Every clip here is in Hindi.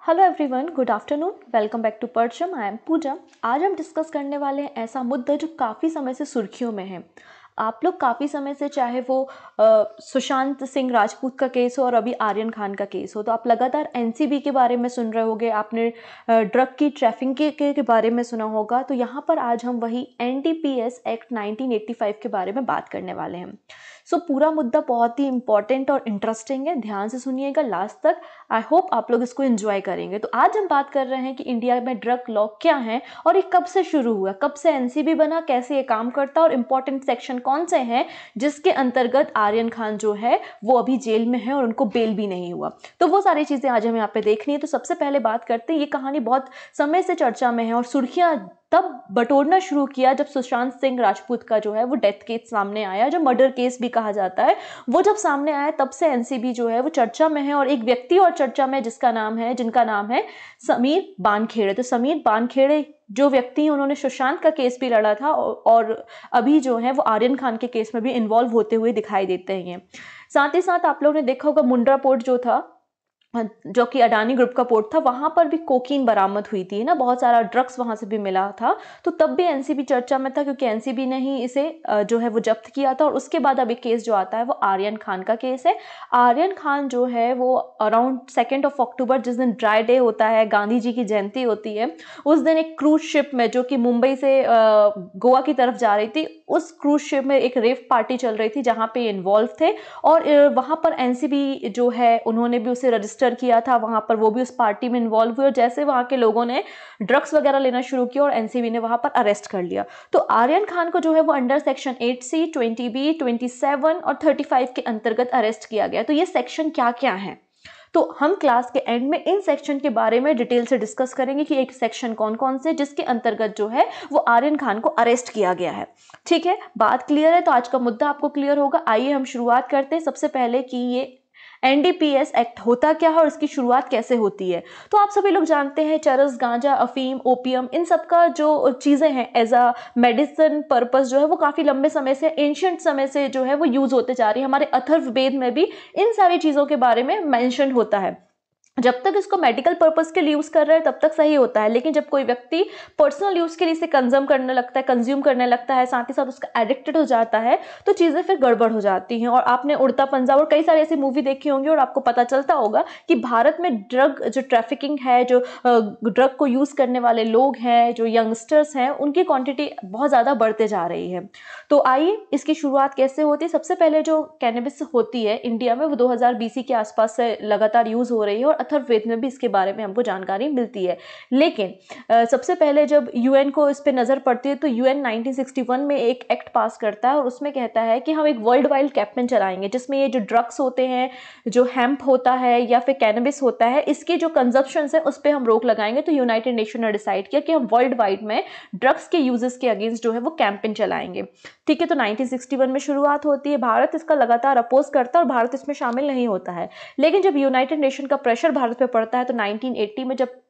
Hello everyone, good afternoon. Welcome back to Parcham. I am Pooja. आज हम डिस्कस करने वाले हैं ऐसा मुद्दा जो काफ़ी समय से सुर्खियों में है। आप लोग काफ़ी समय से, चाहे वो सुशांत सिंह राजपूत का केस हो और अभी आर्यन खान का केस हो, तो आप लगातार एनसीबी के बारे में सुन रहे होगे, आपने ड्रग की ट्रैफिकिंग के बारे में सुना होगा। तो यहाँ पर आज हम वही एनडीपीएस एक्ट 1985 के बारे में बात करने वाले हैं। पूरा मुद्दा बहुत ही इंपॉर्टेंट और इंटरेस्टिंग है, ध्यान से सुनिएगा लास्ट तक। आई होप आप लोग इसको एंजॉय करेंगे। तो आज हम बात कर रहे हैं कि इंडिया में ड्रग लॉ क्या है और ये कब से शुरू हुआ, कब से एनसीबी बना, कैसे ये काम करता है और इंपॉर्टेंट सेक्शन कौन से हैं जिसके अंतर्गत आर्यन खान जो है वो अभी जेल में है और उनको बेल भी नहीं हुआ। तो वो सारी चीजें आज हमें यहाँ पे देखनी है। तो सबसे पहले बात करते हैं, ये कहानी बहुत समय से चर्चा में है और सुर्खियां तब बटोरना शुरू किया जब सुशांत सिंह राजपूत का जो है वो डेथ केस सामने आया, जो मर्डर केस भी कहा जाता है। वो जब सामने आया तब से एनसीबी जो है वो चर्चा में है और एक व्यक्ति और चर्चा में जिनका नाम है समीर बानखेड़े। तो समीर बानखेड़े जो व्यक्ति, उन्होंने सुशांत का केस भी लड़ा था और अभी जो है वो आर्यन खान के केस में भी इन्वॉल्व होते हुए दिखाई देते हैं। साथ ही साथ आप लोगों ने देखा होगा मुंड्रा पोर्ट जो था, जो कि अडानी ग्रुप का पोर्ट था, वहां पर भी कोकीन बरामद हुई थी ना, बहुत सारा ड्रग्स वहां से भी मिला था। तो तब भी एनसीबी चर्चा में था क्योंकि एनसीबी ने ही इसे जो है वो जब्त किया था। और उसके बाद अभी केस जो आता है वो आर्यन खान का केस है। आर्यन खान जो है वो अराउंड 2 अक्टूबर, जिस दिन ड्राई डे होता है, गांधी जी की जयंती होती है, उस दिन एक क्रूज शिप में जो कि मुंबई से गोवा की तरफ जा रही थी, उस क्रूज शिप में एक रेव पार्टी चल रही थी जहां पे इन्वॉल्व थे। और वहां पर एनसीबी जो है उन्होंने भी उसे रजिस्टर किया था, वहां पर वो भी उस पार्टी में इन्वॉल्व हुए और जैसे वहां के लोगों ने ड्रग्स वगैरह लेना शुरू किया और एनसीबी ने वहां पर अरेस्ट कर लिया। तो आर्यन खान को जो है वो अंडर सेक्शन 8C, 20B, 27 और 35 के अंतर्गत अरेस्ट किया गया। तो ये सेक्शन क्या क्या है, तो हम क्लास के एंड में इन सेक्शन के बारे में डिटेल से डिस्कस करेंगे कि एक सेक्शन कौन कौन से जिसके अंतर्गत जो है वो आर्यन खान को अरेस्ट किया गया है। ठीक है, बात क्लियर है? तो आज का मुद्दा आपको क्लियर होगा। आइए हम शुरुआत करते हैं सबसे पहले कि ये एनडीपीएस एक्ट होता क्या है और इसकी शुरुआत कैसे होती है। तो आप सभी लोग जानते हैं चरस, गांजा, अफीम, ओपियम, इन सब का जो चीजें हैं एज अ मेडिसिन पर्पस जो है वो काफी लंबे समय से, एंशिएंट समय से जो है वो यूज होते जा रही है। हमारे अथर्ववेद में भी इन सारी चीजों के बारे में मेंशन होता है। जब तक इसको मेडिकल पर्पस के लिए यूज कर रहे हैं तब तक सही होता है, लेकिन जब कोई व्यक्ति पर्सनल यूज के लिए इसे कंज्यूम करने लगता है, साथ ही साथ उसका एडिक्टेड हो जाता है, तो चीजें फिर गड़बड़ हो जाती हैं। और आपने उड़ता पंजा और कई सारी ऐसी मूवी देखी होंगी और आपको पता चलता होगा कि भारत में ड्रग जो ट्रैफिकिंग है, जो ड्रग को यूज करने वाले लोग हैं, जो यंगस्टर्स हैं, उनकी क्वांटिटी बहुत ज्यादा बढ़ते जा रही है। तो आइए इसकी शुरुआत कैसे होती है। सबसे पहले जो कैनबिस होती है इंडिया में वो 2000 BC के आसपास से लगातार यूज हो रही है और अथर्ववेद में भी इसके बारे में हमको जानकारी मिलती है। लेकिन सबसे पहले जब यूएन को इस पे नजर पड़ती है तो यूएन 1961 में एक एक्ट पास करता है और उसमें कहता है कि हम एक वर्ल्ड वाइड कैंपेन चलाएंगे जिसमें ये जो ड्रग्स होते हैं, जो हेम्प होता है या फिर कैनबिस होता है, इसकी जो कंजप्शन है उस पर हम रोक लगाएंगे। तो यूनाइटेड नेशन ने डिसाइड किया कि हम वर्ल्ड वाइड में ड्रग्स के यूजेस के अगेंस्ट जो है वो कैंपेन चलाएंगे। ठीक है, तो 1961 में शुरुआत होती है। भारत इसका लगातार अपोज करता है और भारत इसमें शामिल नहीं होता है। लेकिन जब यूनाइटेड नेशन का प्रेशर भारत पे पड़ता है तो 1980 में जब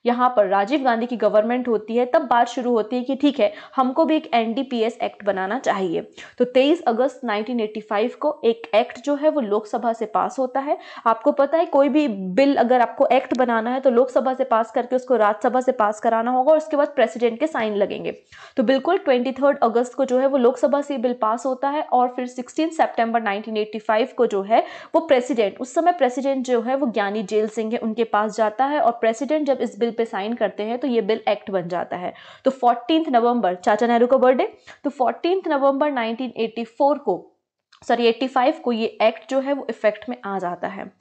यहाँ पर राजीव गांधी की गवर्नमेंट होती है तब बात शुरू होती है कि ठीक है, हमको भी एक एनडीपीएस एक्ट बनाना चाहिए। तो 23 अगस्त 1985 को एक एक्ट जो है वो लोकसभा से पास होता है। आपको पता है कोई भी बिल अगर आपको एक्ट बनाना है तो लोकसभा से पास करके उसको राज्यसभा से पास कराना होगा और उसके बाद प्रेसिडेंट के साइन लगेंगे। तो बिल्कुल 23 अगस्त को जो है वो लोकसभा से बिल पास होता है और फिर 16 सितंबर 1985 को जो है वो प्रेसिडेंट, उस समय प्रेसिडेंट जो है वो ज्ञानी जेल सिंह है, उनके पास जाता है और प्रेसिडेंट जब इस बिल पे साइन करते हैं तो ये बिल एक्ट बन जाता है। तो 14 नवंबर, चाचा नेहरू का बर्थडे, तो 14 नवंबर 1985 को ये एक्ट जो है वो इफेक्ट में आ जाता है।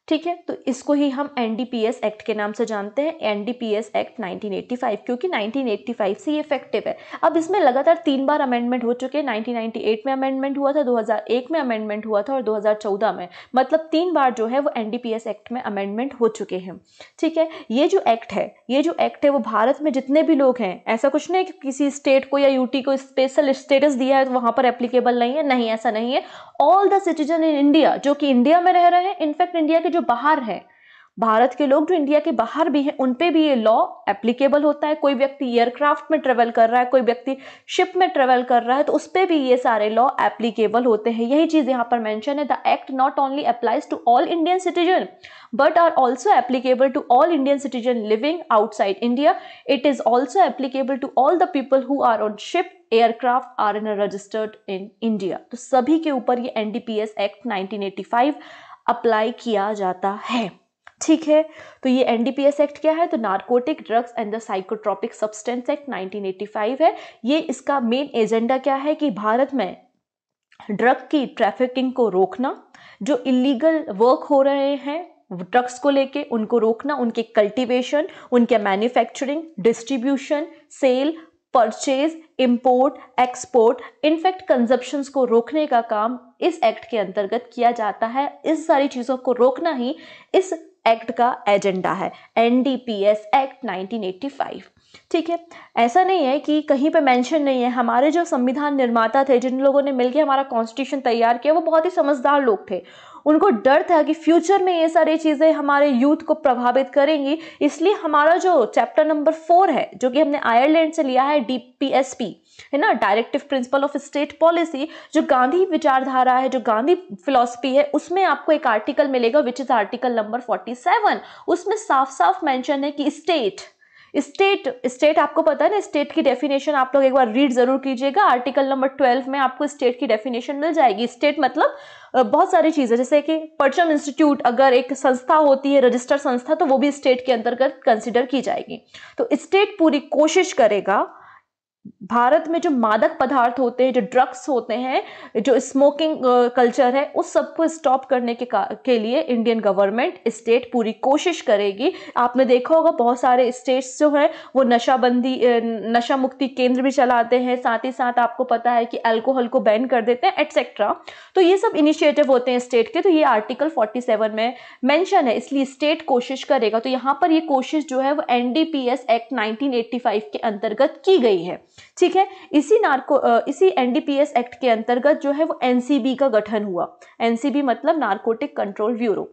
ठीक है, तो इसको ही हम एनडीपीएस एक्ट के नाम से जानते हैं, एनडीपीएस एक्ट 1985, क्योंकि 1985 से ये इफेक्टिव है। अब इसमें लगातार 3 बार अमेंडमेंट हो चुके हैं। 1998 में अमेंडमेंट हुआ था, 2001 में अमेंडमेंट हुआ था और 2014 में, मतलब 3 बार जो है वो एनडीपीएस एक्ट में अमेंडमेंट हो चुके हैं। ठीक है, ये जो एक्ट है वो भारत में जितने भी लोग हैं, ऐसा कुछ नहीं कि किसी स्टेट को या यूटी को स्पेशल स्टेटस दिया है तो वहां पर एप्लीकेबल नहीं है, नहीं, ऐसा नहीं है। All the citizen in India जो कि इंडिया में रह रहे हैं, इनफैक्ट इंडिया के जो बाहर है भारत के लोग जो इंडिया के बाहर भी हैं उन पे भी ये लॉ एप्लीकेबल होता है। कोई व्यक्ति एयरक्राफ्ट में ट्रेवल कर रहा है, कोई व्यक्ति शिप में ट्रेवल कर रहा है, तो उस पे भी ये सारे लॉ एप्लीकेबल होते हैं। यही चीज यहाँ पर मेंशन है, the act not only applies to all Indian citizen but are also applicable to all Indian citizens living outside India. It is also applicable to all the people who are on ship, aircraft, are in a registered in India. तो सभी के ऊपर ये NDPS एक्ट 1985 अप्लाई किया जाता है। ठीक है, तो ये NDPS एक्ट क्या है? तो narcotic drugs and the psychotropic substance act 1985 है। ये इसका मेन एजेंडा क्या है कि भारत में ड्रग की ट्रैफिकिंग को रोकना, जो इलीगल वर्क हो रहे हैं ड्रग्स को लेके उनको रोकना, उनके कल्टीवेशन, उनके manufacturing, distribution, sale, purchase, import, export, in fact consumptions को रोकने का काम इस एक्ट के अंतर्गत किया जाता है। इस सारी चीज़ों को रोकना ही इस एक्ट का एजेंडा है, NDPS एक्ट 1985। ठीक है, ऐसा नहीं है कि कहीं पे मेंशन नहीं है। हमारे जो संविधान निर्माता थे, जिन लोगों ने मिलकर हमारा कॉन्स्टिट्यूशन तैयार किया, वो बहुत ही समझदार लोग थे। उनको डर था कि फ्यूचर में ये सारी चीज़ें हमारे यूथ को प्रभावित करेंगी, इसलिए हमारा जो चैप्टर नंबर 4 है, जो कि हमने आयरलैंड से लिया है, DPSP है ना, directive principle of state policy, जो गांधी विचारधारा है, जो गांधी फिलॉसफी है, उसमें आपको एक आर्टिकल मिलेगा विच इज आर्टिकल नंबर 47। उसमें साफ साफ मेंशन है कि स्टेट आपको पता है ना, स्टेट की डेफिनेशन आप लोग एक बार रीड जरूर कीजिएगा। आर्टिकल नंबर 12 में आपको स्टेट की डेफिनेशन मिल जाएगी। स्टेट मतलब बहुत सारी चीजें, जैसे कि परचम इंस्टीट्यूट अगर एक संस्था होती है, रजिस्टर्ड संस्था, तो वो भी स्टेट के अंतर्गत कंसिडर की जाएगी। तो स्टेट पूरी कोशिश करेगा भारत में जो मादक पदार्थ होते हैं, जो ड्रग्स होते हैं, जो स्मोकिंग कल्चर है, उस सबको स्टॉप करने के लिए इंडियन गवर्नमेंट, स्टेट पूरी कोशिश करेगी। आपने देखा होगा बहुत सारे स्टेट्स जो हैं वो नशाबंदी, नशा मुक्ति केंद्र भी चलाते हैं, साथ ही साथ आपको पता है कि अल्कोहल को बैन कर देते हैं, एटसेट्रा। तो ये सब इनिशिएटिव होते हैं स्टेट के। तो ये आर्टिकल 47 में मेंशन है, इसलिए स्टेट कोशिश करेगा। तो यहाँ पर ये कोशिश जो है वो NDPS एक्ट 1985 के अंतर्गत की गई है। ठीक है, इसी NDPS एक्ट के अंतर्गत जो है वो NCB का गठन हुआ। NCB मतलब नार्कोटिक कंट्रोल ब्यूरो।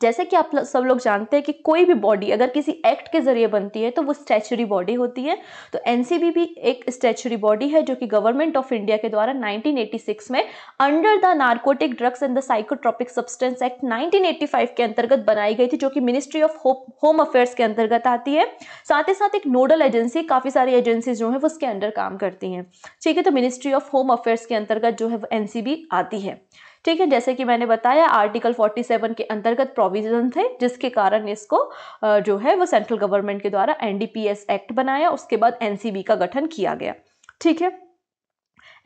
जैसे कि आप सब लोग जानते हैं कि कोई भी बॉडी अगर किसी एक्ट के जरिए बनती है तो वो स्टैच्यूटरी बॉडी होती है। तो NCB भी एक स्टैच्यूटरी बॉडी है जो कि गवर्नमेंट ऑफ इंडिया के द्वारा 1986 में under the narcotic drugs and the psychotropic substance act 1985 के अंतर्गत बनाई गई थी, जो कि मिनिस्ट्री ऑफ होम अफेयर्स के अंतर्गत आती है। साथ ही साथ एक नोडल एजेंसी, काफी सारी एजेंसी जो है वो उसके अंडर काम करती हैं। ठीक है, तो मिनिस्ट्री ऑफ होम अफेयर्स के अंतर्गत जो है वो NCB आती है। ठीक है, जैसे कि मैंने बताया आर्टिकल 47 के अंतर्गत प्रोविजन थे जिसके कारण इसको जो है वो सेंट्रल गवर्नमेंट के द्वारा NDPS एक्ट बनाया, उसके बाद NCB का गठन किया गया। ठीक है,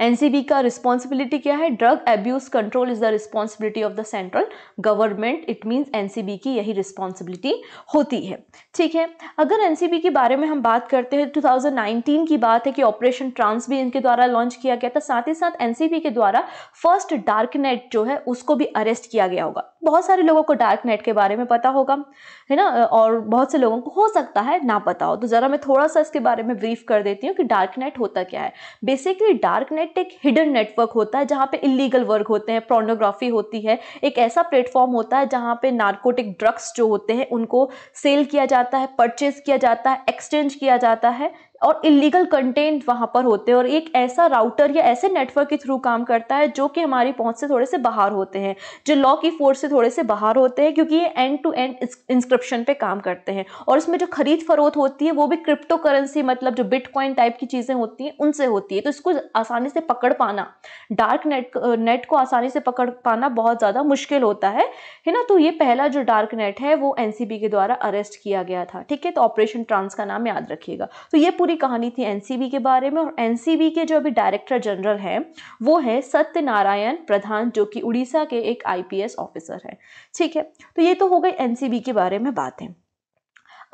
NCB का रिस्पॉन्सिबिलिटी क्या है? Drug abuse control is the responsibility of the central government. It means NCB की यही रिस्पॉन्सिबिलिटी होती है। ठीक है, अगर NCB के बारे में हम बात करते हैं, 2019 की बात है कि ऑपरेशन ट्रांस भी इनके द्वारा लॉन्च किया गया था। साथ ही साथ NCB के द्वारा फर्स्ट डार्क नेट जो है उसको भी अरेस्ट किया गया होगा। बहुत सारे लोगों को डार्क नेट के बारे में पता होगा, है ना, और बहुत से लोगों को हो सकता है ना पता हो। तो जरा मैं थोड़ा सा इसके बारे में ब्रीफ कर देती हूँ कि डार्क नेट होता क्या है। बेसिकली डार्क नेट एक हिडन नेटवर्क होता है जहाँ पे इलीगल वर्क होते हैं, पोर्नोग्राफी होती है। एक ऐसा प्लेटफॉर्म होता है जहाँ पे नार्कोटिक ड्रग्स जो होते हैं उनको सेल किया जाता है, परचेज किया जाता है, एक्सचेंज किया जाता है, और इलीगल कंटेंट वहां पर होते हैं। और एक ऐसा राउटर या ऐसे नेटवर्क के थ्रू काम करता है जो कि हमारी पहुंच से थोड़े से बाहर होते हैं, जो लॉ की फोर्स से थोड़े से बाहर होते हैं, क्योंकि ये एंड टू एंड इंस्क्रिप्शन पे काम करते हैं। और इसमें जो खरीद फरोख्त होती है वो भी क्रिप्टो करेंसी, मतलब जो बिटकॉइन टाइप की चीजें होती हैं उनसे होती है। तो इसको आसानी से पकड़ पाना, डार्क नेट को आसानी से पकड़ पाना बहुत ज्यादा मुश्किल होता है ना। तो ये पहला जो डार्क नेट है वो NCB के द्वारा अरेस्ट किया गया था। ठीक है, तो ऑपरेशन ट्रांस का नाम याद रखिएगा। तो ये पूरी कहानी थी NCB के बारे में। और NCB के जो अभी डायरेक्टर जनरल हैं वो है सत्यनारायण प्रधान, जो कि उड़ीसा के एक IPS ऑफिसर है। ठीक है, तो ये तो हो गई NCB के बारे में बातें।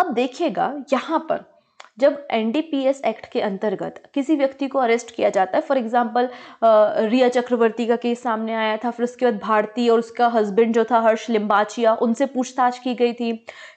अब देखिएगा यहाँ पर जब NDPS एक्ट के अंतर्गत किसी व्यक्ति को अरेस्ट किया जाता है, फॉर एग्जांपल रिया चक्रवर्ती का केस सामने आया था, फिर उसके बाद भारती और उसका हस्बैंड जो था हर्ष लिम्बाचिया, उनसे पूछताछ की गई थी।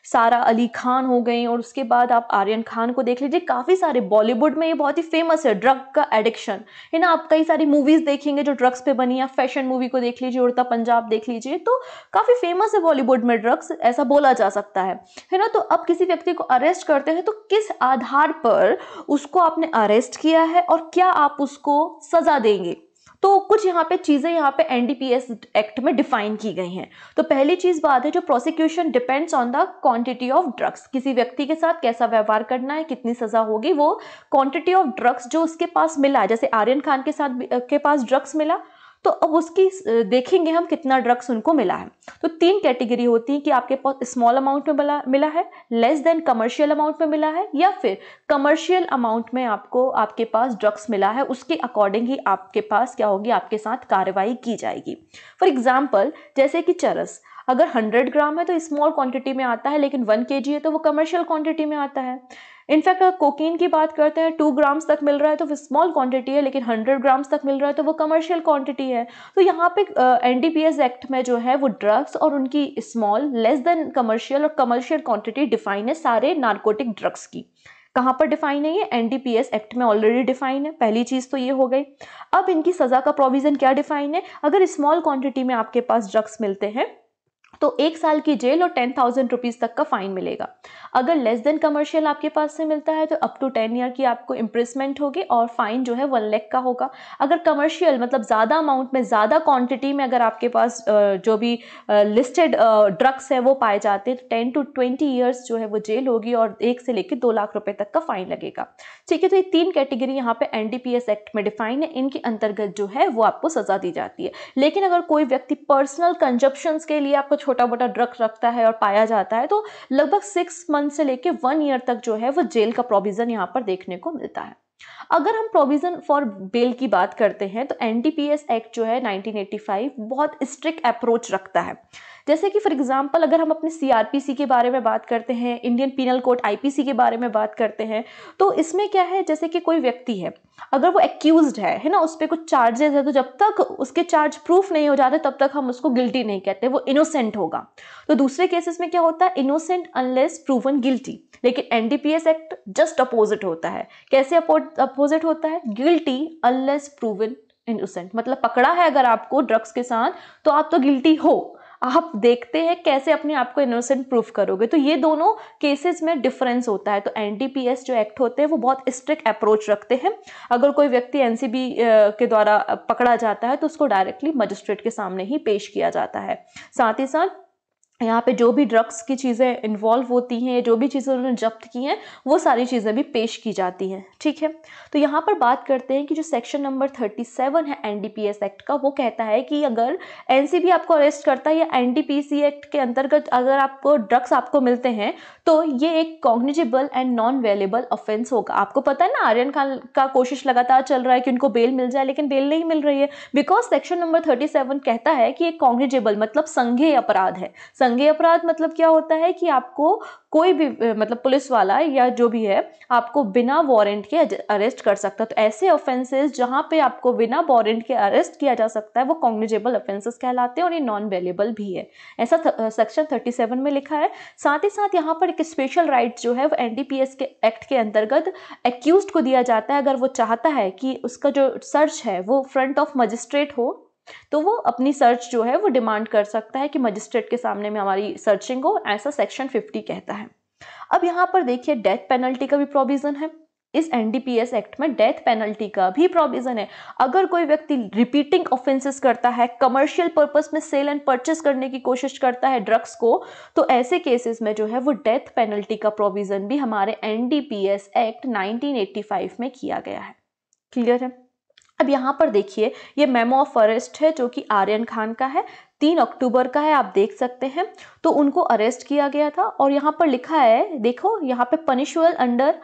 सारा अली खान हो गई, और उसके बाद आप आर्यन खान को देख लीजिए। काफ़ी सारे बॉलीवुड में ये बहुत ही फेमस है, ड्रग का एडिक्शन है ना। आप कई सारी मूवीज़ देखेंगे जो ड्रग्स पे बनी है, फैशन मूवी को देख लीजिए, उड़ता पंजाब देख लीजिए, तो काफ़ी फेमस है बॉलीवुड में ड्रग्स, ऐसा बोला जा सकता है ना। तो अब किसी व्यक्ति को अरेस्ट करते हैं तो किस आधार पर उसको आपने अरेस्ट किया है और क्या आप उसको सजा देंगे, तो कुछ यहाँ पे चीज़ें यहाँ पे एनडीपीएस एक्ट में डिफाइन की गई हैं। तो पहली चीज़ बात है जो prosecution depends on the quantity of drugs, किसी व्यक्ति के साथ कैसा व्यवहार करना है, कितनी सजा होगी, वो क्वांटिटी ऑफ ड्रग्स जो उसके पास मिला है। जैसे आर्यन खान के पास ड्रग्स मिला, तो अब उसकी देखेंगे हम कितना ड्रग्स उनको मिला है। तो 3 कैटेगरी होती है कि आपके पास स्मॉल अमाउंट में मिला है, लेस देन कमर्शियल अमाउंट में मिला है, या फिर कमर्शियल अमाउंट में आपके पास ड्रग्स मिला है, उसके अकॉर्डिंग ही आपके पास क्या होगी, आपके साथ कार्रवाई की जाएगी। फॉर एग्जाम्पल जैसे कि चरस अगर 100 ग्राम है तो स्मॉल क्वांटिटी में आता है, लेकिन 1 kg है तो वो कमर्शियल क्वांटिटी में आता है। इनफैक्ट अगर कोकीन की बात करते हैं, 2 ग्राम्स तक मिल रहा है तो वो स्मॉल क्वांटिटी है, लेकिन 100 ग्राम्स तक मिल रहा है तो वो कमर्शियल क्वांटिटी है। तो यहाँ पे एनडीपीएस एक्ट में जो है वो ड्रग्स और उनकी स्मॉल, लेस देन कमर्शियल और कमर्शियल क्वांटिटी डिफाइन है सारे नार्कोटिक ड्रग्स की। कहाँ पर डिफाइन है ये? एनडीपीएस एक्ट में ऑलरेडी डिफाइन है। पहली चीज तो ये हो गई। अब इनकी सजा का प्रोविजन क्या डिफाइन है? अगर स्मॉल क्वांटिटी में आपके पास ड्रग्स मिलते हैं तो 1 साल की जेल और 10,000 रुपीज तक का फाइन मिलेगा। अगर लेस देन कमर्शियल आपके पास से मिलता है तो अप टू 10 ईयर की आपको इम्प्रिजमेंट होगी और फाइन जो है 1 लाख का होगा। अगर कमर्शियल मतलब ज़्यादा अमाउंट में, ज़्यादा क्वांटिटी में अगर आपके पास जो भी लिस्टेड ड्रग्स है वो पाए जाते हैं तो 10 to 20 ईयर्स जो है वो जेल होगी और 1 से लेकर 2 लाख रुपए तक का फाइन लगेगा। ठीक है, तो ये 3 कैटेगरी यहाँ पे एनडीपीएस एक्ट में डिफाइन है, इनके अंतर्गत जो है वो आपको सजा दी जाती है। लेकिन अगर कोई व्यक्ति पर्सनल कंजप्शंस के लिए आपको छोटा मोटा ड्रग रखता है और पाया जाता है तो लगभग 6 मंथ से लेके 1 ईयर तक जो है वो जेल का प्रोविजन यहाँ पर देखने को मिलता है। अगर हम प्रोविजन फॉर बेल की बात करते हैं तो एनडीपीएस एक्ट जो है 1985 बहुत स्ट्रिक्ट अप्रोच रखता है। जैसे कि फॉर एग्जांपल अगर हम अपने सीआरपीसी के बारे में बात करते हैं, इंडियन पीनल कोड आईपीसी के बारे में बात करते हैं, तो इसमें क्या है, जैसे कि कोई व्यक्ति है अगर वो एक्यूज्ड है ना, उस पर कुछ चार्जेस है, तो जब तक उसके चार्ज प्रूफ नहीं हो जाते तब तक हम उसको गिल्टी नहीं कहते, वो इनोसेंट होगा। तो दूसरे केसेस में क्या होता है, इनोसेंट अनलेस प्रूवन गिल्टी। लेकिन एनडीपीएस एक्ट जस्ट अपोजिट होता है। कैसे अपोजिट होता है? गिल्टी अनलेस प्रूवन इनोसेंट, मतलब पकड़ा है अगर आपको ड्रग्स के साथ तो आप तो गिल्टी हो, आप देखते हैं कैसे अपने आप को इनोसेंट प्रूफ करोगे। तो ये दोनों केसेस में डिफरेंस होता है। तो एनडीपीएस जो एक्ट होते हैं वो बहुत स्ट्रिक्ट अप्रोच रखते हैं। अगर कोई व्यक्ति एनसीबी के द्वारा पकड़ा जाता है तो उसको डायरेक्टली मजिस्ट्रेट के सामने ही पेश किया जाता है। साथ ही साथ यहाँ पे जो भी ड्रग्स की चीज़ें इन्वॉल्व होती हैं, जो भी चीज़ें उन्होंने जब्त की हैं, वो सारी चीज़ें भी पेश की जाती हैं। ठीक है, तो यहाँ पर बात करते हैं कि जो सेक्शन नंबर 37 है एनडीपीएस एक्ट का, वो कहता है कि अगर एनसीबी आपको अरेस्ट करता है या एनडीपीसी एक्ट के अंतर्गत अगर आपको ड्रग्स आपको मिलते हैं तो ये एक कॉग्निजेबल एंड नॉन वेलेबल ऑफेंस होगा। आपको पता है ना, आर्यन खान का कोशिश लगातार चल रहा है कि उनको बेल मिल जाए, लेकिन बेल नहीं मिल रही है बिकॉज सेक्शन नंबर 37 कहता है कि एक कॉग्निजेबल मतलब संज्ञेय अपराध है। संज्ञेय अपराध मतलब क्या होता है कि आपको कोई भी मतलब पुलिस वाला या जो भी है आपको बिना वारंट के अरेस्ट कर सकता है। तो ऐसे ऑफेंसेस जहां पे आपको बिना वारंट के अरेस्ट किया जा सकता है वो कॉग्निजेबल ऑफेंसेस कहलाते हैं और ये नॉन वेलेबल भी है, ऐसा सेक्शन 37 में लिखा है। साथ ही साथ यहाँ पर एक स्पेशल राइट जो है वो एनडीपीएस के एक्ट के अंतर्गत एक्यूज्ड को दिया जाता है। अगर वो चाहता है कि उसका जो सर्च है वो फ्रंट ऑफ मजिस्ट्रेट हो तो वो अपनी सर्च जो है वो डिमांड कर सकता है कि मजिस्ट्रेट के सामने में हमारी सर्चिंग हो, ऐसा सेक्शन 50 कहता है। अब यहाँ पर देखिए डेथ पेनल्टी का भी प्रोविजन है। इस एनडीपीएस एक्ट में डेथ पेनल्टी का भी प्रोविजन है। अगर कोई व्यक्ति रिपीटिंग ऑफेंसेस करता है, कमर्शियल पर्पस में सेल एंड परचेस करने की कोशिश करता है ड्रग्स को, तो ऐसे केसेस में जो है वो डेथ पेनल्टी का प्रोविजन भी हमारे एनडीपीएस एक्ट 1985 में किया गया है। क्लियर है? अब यहाँ पर देखिए ये मेमो ऑफ अरेस्ट है जो कि आर्यन खान का है, 3 अक्टूबर का है, आप देख सकते हैं। तो उनको अरेस्ट किया गया था और यहाँ पर लिखा है, देखो यहाँ पे punishable under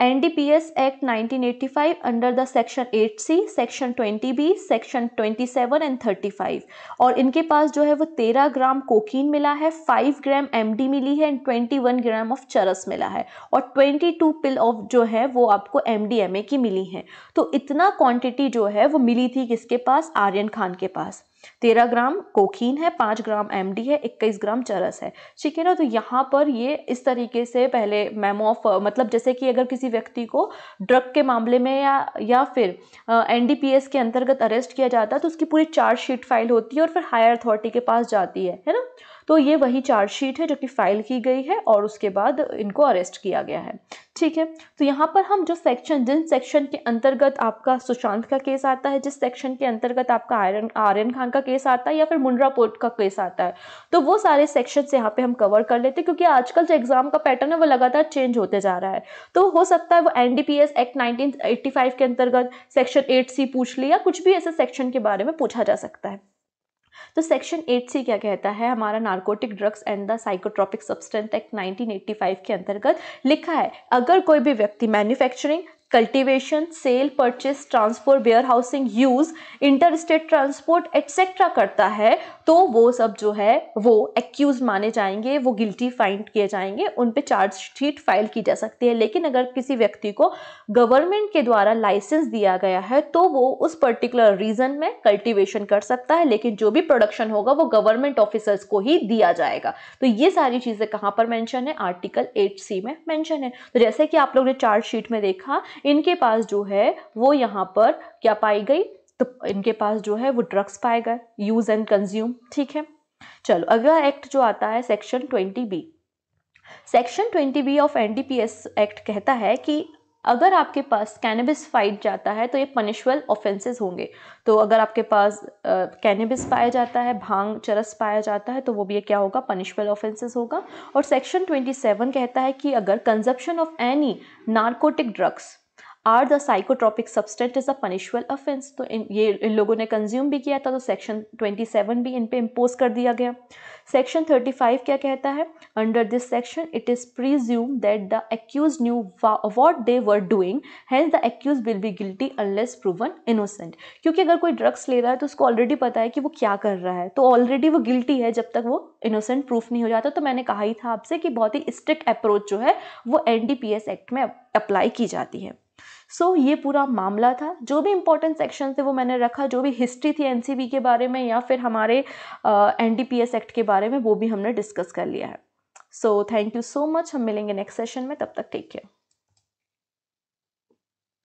NDPS act 1985 under the section 8C, section 20B, section 27 and 35। और इनके पास जो है वो 13 ग्राम कोकीन मिला है, 5 ग्राम एमडी मिली है एंड 21 ग्राम ऑफ चरस मिला है और 22 पिल ऑफ जो है वो आपको एमडीएमए की मिली है। तो इतना क्वांटिटी जो है वो मिली थी किसके पास? आर्यन खान के पास। 13 ग्राम कोकीन है, 5 ग्राम एमडी है, 21 ग्राम चरस है, ठीक है ना। तो यहाँ पर ये इस तरीके से पहले मेमो ऑफ मतलब जैसे कि अगर किसी व्यक्ति को ड्रग के मामले में या फिर एनडीपीएस के अंतर्गत अरेस्ट किया जाता है तो उसकी पूरी चार्जशीट फाइल होती है और फिर हायर अथॉरिटी के पास जाती है ना। तो ये वही चार्जशीट है जो कि फाइल की गई है और उसके बाद इनको अरेस्ट किया गया है, ठीक है। तो यहाँ पर हम जो जिन सेक्शन के अंतर्गत आपका सुशांत का केस आता है, जिस सेक्शन के अंतर्गत आपका आर्यन खान का केस आता है या फिर मुंड्रा पोर्ट का केस आता है, तो वो सारे सेक्शन यहाँ पे हम कवर कर लेते हैं, क्योंकि आजकल जो एग्जाम का पैटर्न है वो लगातार चेंज होते जा रहा है। तो हो सकता है वो एनडीपीएस एक्ट 1985 के अंतर्गत सेक्शन 8C पूछ लिया, कुछ भी ऐसे सेक्शन के बारे में पूछा जा सकता है। तो सेक्शन 8C क्या कहता है, हमारा narcotic drugs and the psychotropic substance act 1985 के अंतर्गत लिखा है, अगर कोई भी व्यक्ति manufacturing, cultivation, sale, purchase, transport, warehousing, use, inter state transport etcetera करता है तो वो सब जो है वो एक्यूज माने जाएंगे, वो गिल्टी फाइंड किए जाएंगे, उन पे चार्जशीट फाइल की जा सकती है। लेकिन अगर किसी व्यक्ति को गवर्नमेंट के द्वारा लाइसेंस दिया गया है तो वो उस पर्टिकुलर रीजन में कल्टीवेशन कर सकता है, लेकिन जो भी प्रोडक्शन होगा वो गवर्नमेंट ऑफिसर्स को ही दिया जाएगा। तो ये सारी चीजें कहाँ पर मेंशन है, आर्टिकल 8C में मेंशन है। तो जैसे कि आप लोग ने चार्जशीट में देखा, इनके पास जो है वो यहाँ पर क्या पाई गई, तो इनके पास जो है वो ड्रग्स पाए गए, यूज एंड कंज्यूम, ठीक है। चलो अगला एक्ट जो आता है section 20B। Section 20B of NDPS act कहता है कि अगर आपके पास कैनबिस पाया जाता है तो ये पनिशबल ऑफेंसेस होंगे। तो अगर आपके पास कैनबिस पाया जाता है, भांग, चरस पाया जाता है तो वो भी क्या होगा, पनिशबल ऑफेंसेस होगा। और सेक्शन 27 कहता है कि अगर consumption of any narcotic drugs or the psychotropic substance is a punishable offence. तो इन लोगों ने कंज्यूम भी किया था तो सेक्शन 27 भी इन पे इम्पोज कर दिया गया। सेक्शन 35 क्या कहता है, under this section it is presume that the accuse knew what they were doing, hence the accuse will be guilty unless proven innocent. क्योंकि अगर कोई ड्रग्स ले रहा है तो उसको ऑलरेडी पता है कि वो क्या कर रहा है, तो ऑलरेडी वो गिल्टी है जब तक वो इनोसेंट प्रूफ नहीं हो जाता। तो मैंने कहा ही था आपसे कि बहुत ही स्ट्रिक्ट अप्रोच जो है वो एनडीपीएस एक्ट में अप्लाई की जाती है। सो ये पूरा मामला था। जो भी इंपॉर्टेंट सेक्शन थे वो मैंने रखा, जो भी हिस्ट्री थी एनसीबी के बारे में या फिर हमारे एनडीपीएस एक्ट के बारे में वो भी हमने डिस्कस कर लिया है। So thank you so much, हम मिलेंगे नेक्स्ट सेशन में, तब तक टेक केयर।